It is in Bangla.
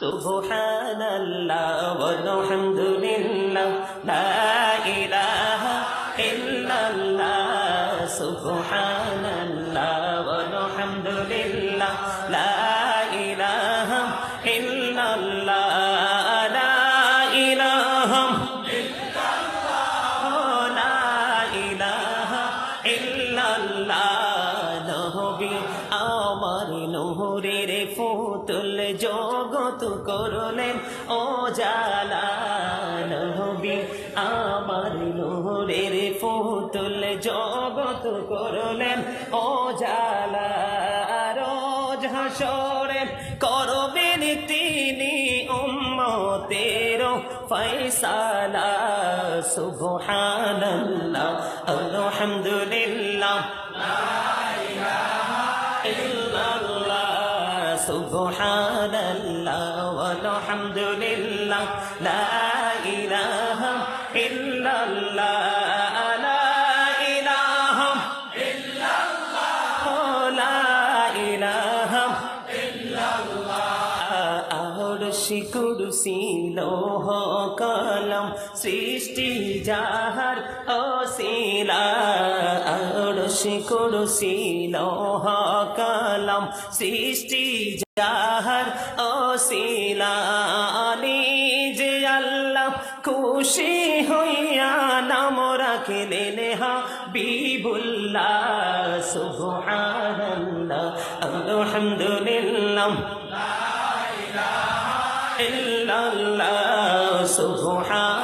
সুবহানাল্লাহ ওয়ালহামদুলিল্লাহ লা ইলাহা ইল্লাল্লাহ সুবহানাল্লাহ ওয়ালহামদুলিল্লাহ লা ইলাহা ইল্লাল্লাহ লা ইলাহা ইল্লাল্লাহ লা ইলাহা ইল্লাল্লাহ নবী আমার নূরের ফুতুল জগত করলেন ও জালা নবী আমার নূরের ফুতুল জগত করলেন ও জালা রোজ হাসরে করবেন তিনি উম্মতের ফয়সালা সুবহানাল্লাহ আলহামদুলিল্লাহ সুবহানাল্লাহ ওয়ালহামদুলিল্লাহ লা ইলাহা ইল্লাল্লাহ লা ইলাহা ইল্লাল্লাহ লা ইলাহা ইল্লাল্লাহ আরশি কুরসি লৌহ কলম সৃষ্টি যাহার ওসিলা আরশি কুরসি লৌহ কলম সৃষ্টি যাহার ওসিলা যে আল্লাহ খুশি হইয়া নাম রাখিলেন হাবিবুল্লাহ সুবহানাল্লাহ আলহামদুলিল্লাহ লা ইলাহা ইল্লাল্লাহ সুবহানাল্লাহ